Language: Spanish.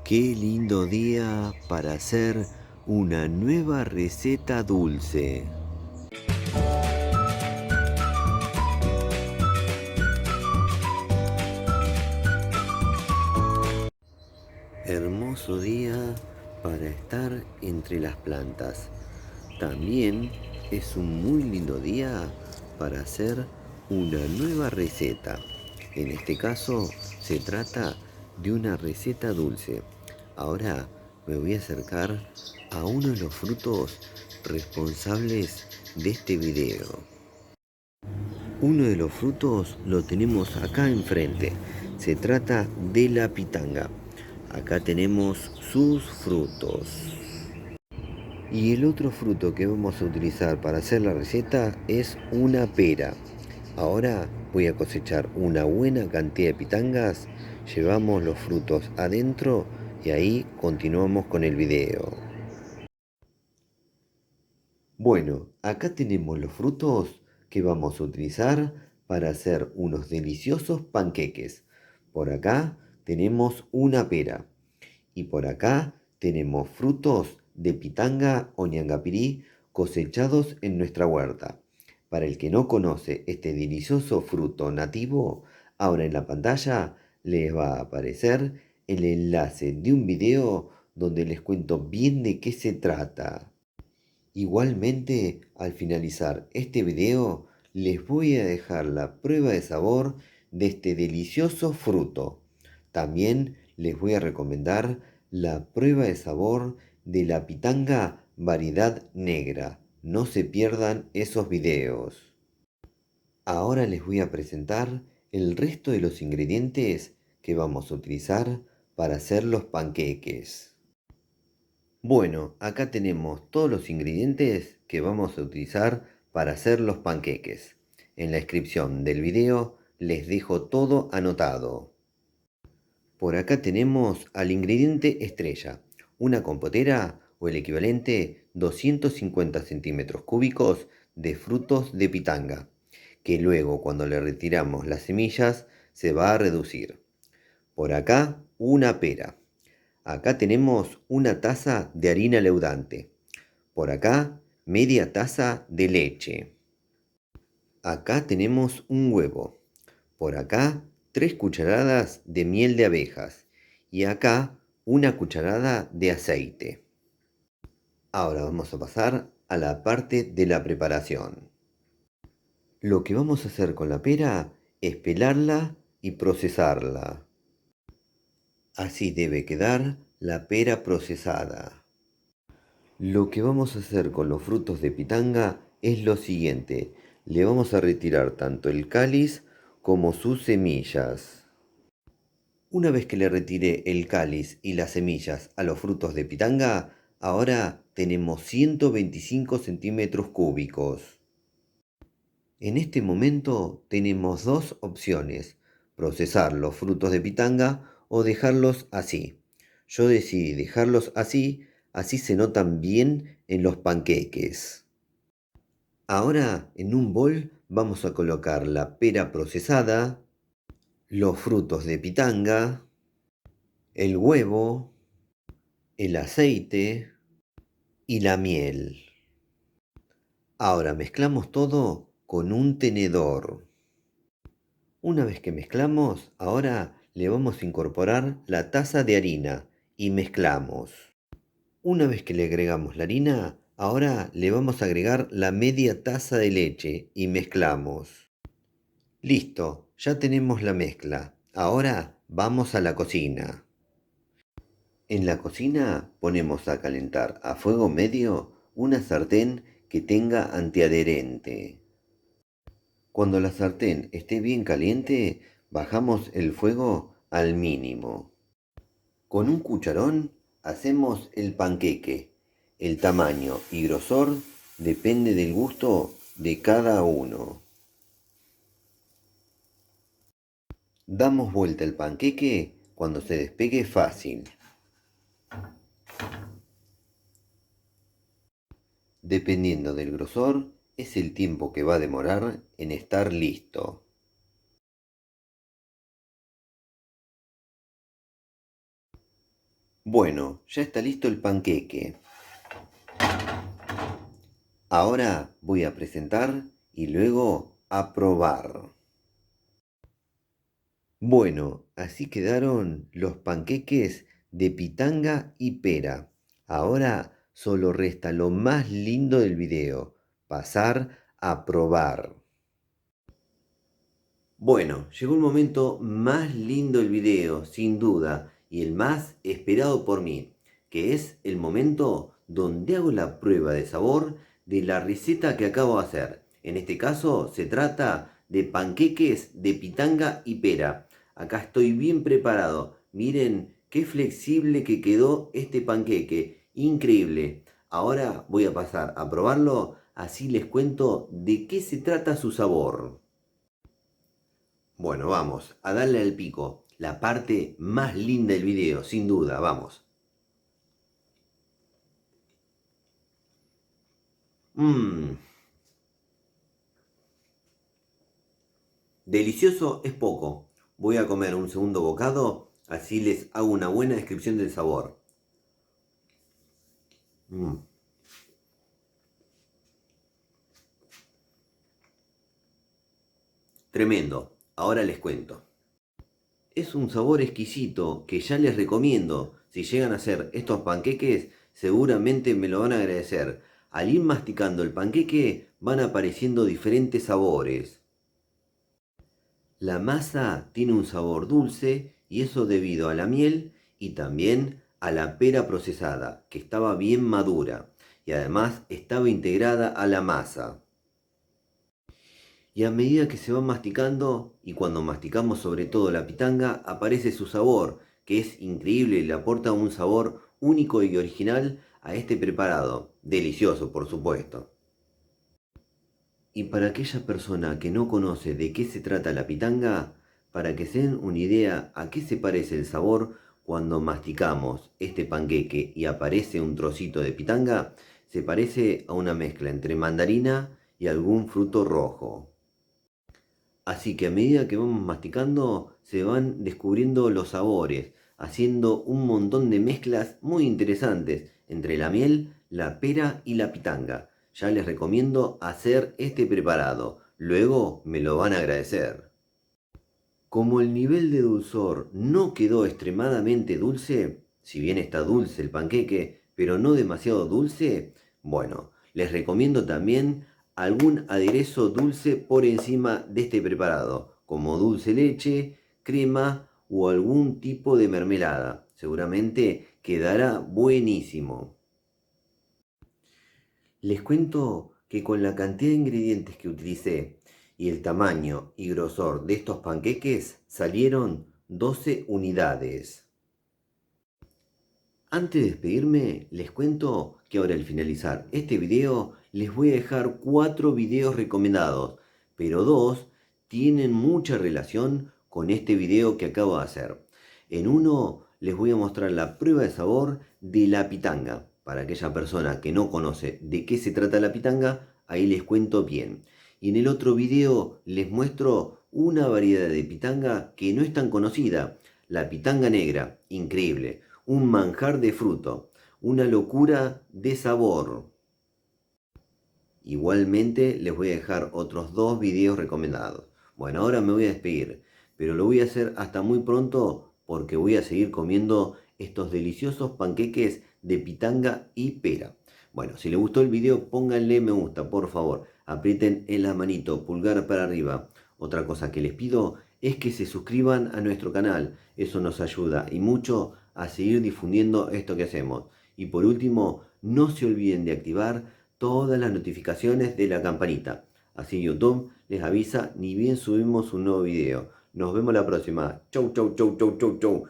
Qué lindo día para hacer una nueva receta dulce. Hermoso día para estar entre las plantas. También es un muy lindo día para hacer una nueva receta. En este caso se trata de una receta dulce. Ahora me voy a acercar a uno de los frutos responsables de este video. Uno de los frutos lo tenemos acá enfrente. Se trata de la pitanga. Acá tenemos sus frutos. Y el otro fruto que vamos a utilizar para hacer la receta es una pera. Ahora voy a cosechar una buena cantidad de pitangas. Llevamos los frutos adentro y ahí continuamos con el video. Bueno, acá tenemos los frutos que vamos a utilizar para hacer unos deliciosos panqueques. Por acá tenemos una pera y por acá tenemos frutos de pitanga o ñangapirí cosechados en nuestra huerta. Para el que no conoce este delicioso fruto nativo, ahora en la pantalla les va a aparecer el enlace de un video donde les cuento bien de qué se trata. Igualmente, al finalizar este video, les voy a dejar la prueba de sabor de este delicioso fruto. También les voy a recomendar la prueba de sabor de la pitanga variedad negra. No se pierdan esos videos. Ahora les voy a presentar el resto de los ingredientes que vamos a utilizar para hacer los panqueques. Bueno, acá tenemos todos los ingredientes que vamos a utilizar para hacer los panqueques. En la descripción del video les dejo todo anotado. Por acá tenemos al ingrediente estrella, una compotera o el equivalente 250 centímetros cúbicos de frutos de pitanga, que luego cuando le retiramos las semillas se va a reducir. Por acá una pera. Acá tenemos una taza de harina leudante. Por acá, media taza de leche. Acá tenemos un huevo. Por acá, 3 cucharadas de miel de abejas. Y acá, una cucharada de aceite. Ahora vamos a pasar a la parte de la preparación. Lo que vamos a hacer con la pera es pelarla y procesarla. Así debe quedar la pera procesada. Lo que vamos a hacer con los frutos de pitanga es lo siguiente. Le vamos a retirar tanto el cáliz como sus semillas. Una vez que le retire el cáliz y las semillas a los frutos de pitanga, ahora tenemos 125 centímetros cúbicos. En este momento tenemos dos opciones, procesar los frutos de pitanga o dejarlos así. Yo decidí dejarlos así, así se notan bien en los panqueques. Ahora en un bol vamos a colocar la pera procesada, los frutos de pitanga, el huevo, el aceite y la miel. Ahora mezclamos todo con un tenedor. Una vez que mezclamos, ahora le vamos a incorporar la taza de harina y mezclamos. Una vez que le agregamos la harina, ahora le vamos a agregar la media taza de leche y mezclamos. Listo, ya tenemos la mezcla. Ahora vamos a la cocina. En la cocina ponemos a calentar a fuego medio una sartén que tenga antiadherente. Cuando la sartén esté bien caliente, bajamos el fuego al mínimo. Con un cucharón hacemos el panqueque. El tamaño y grosor depende del gusto de cada uno. Damos vuelta el panqueque cuando se despegue fácil. Dependiendo del grosor, es el tiempo que va a demorar en estar listo. Bueno, ya está listo el panqueque. Ahora voy a presentar y luego a probar. Bueno, así quedaron los panqueques de pitanga y pera. Ahora solo resta lo más lindo del video, pasar a probar. Bueno, llegó el momento más lindo del video, sin duda, y el más esperado por mí, que es el momento donde hago la prueba de sabor de la receta que acabo de hacer. En este caso se trata de panqueques de pitanga y pera. Acá estoy bien preparado. Miren qué flexible que quedó este panqueque. Increíble. Ahora voy a pasar a probarlo, así les cuento de qué se trata su sabor. Bueno, vamos a darle al pico, la parte más linda del video, sin duda, vamos. Mmm, delicioso es poco. Voy a comer un segundo bocado, así les hago una buena descripción del sabor. Mmm, tremendo. Ahora les cuento. Es un sabor exquisito que ya les recomiendo. Si llegan a hacer estos panqueques, seguramente me lo van a agradecer. Al ir masticando el panqueque, van apareciendo diferentes sabores. La masa tiene un sabor dulce y eso debido a la miel y también a la pera procesada, que estaba bien madura y además estaba integrada a la masa. Y a medida que se va masticando, y cuando masticamos sobre todo la pitanga, aparece su sabor, que es increíble y le aporta un sabor único y original a este preparado. Delicioso, por supuesto. Y para aquella persona que no conoce de qué se trata la pitanga, para que se den una idea a qué se parece el sabor cuando masticamos este panqueque y aparece un trocito de pitanga, se parece a una mezcla entre mandarina y algún fruto rojo. Así que a medida que vamos masticando se van descubriendo los sabores, haciendo un montón de mezclas muy interesantes entre la miel, la pera y la pitanga. Ya les recomiendo hacer este preparado, luego me lo van a agradecer. Como el nivel de dulzor no quedó extremadamente dulce, si bien está dulce el panqueque, pero no demasiado dulce, bueno, les recomiendo también algún aderezo dulce por encima de este preparado, como dulce leche, crema o algún tipo de mermelada. Seguramente quedará buenísimo. Les cuento que con la cantidad de ingredientes que utilicé y el tamaño y grosor de estos panqueques salieron 12 unidades. Antes de despedirme, les cuento que ahora al finalizar este video les voy a dejar 4 videos recomendados, pero 2 tienen mucha relación con este video que acabo de hacer. En uno les voy a mostrar la prueba de sabor de la pitanga. Para aquella persona que no conoce de qué se trata la pitanga, ahí les cuento bien. Y en el otro video les muestro una variedad de pitanga que no es tan conocida, la pitanga negra, increíble, un manjar de fruto, una locura de sabor. Igualmente les voy a dejar otros 2 videos recomendados. Bueno, ahora me voy a despedir, pero lo voy a hacer hasta muy pronto porque voy a seguir comiendo estos deliciosos panqueques de pitanga y pera. Bueno, si les gustó el video, pónganle me gusta, por favor. Aprieten en la manito, pulgar para arriba. Otra cosa que les pido es que se suscriban a nuestro canal. Eso nos ayuda y mucho a seguir difundiendo esto que hacemos. Y por último, no se olviden de activar todas las notificaciones de la campanita. Así YouTube les avisa ni bien subimos un nuevo video. Nos vemos la próxima. Chau, chau, chau, chau, chau, chau.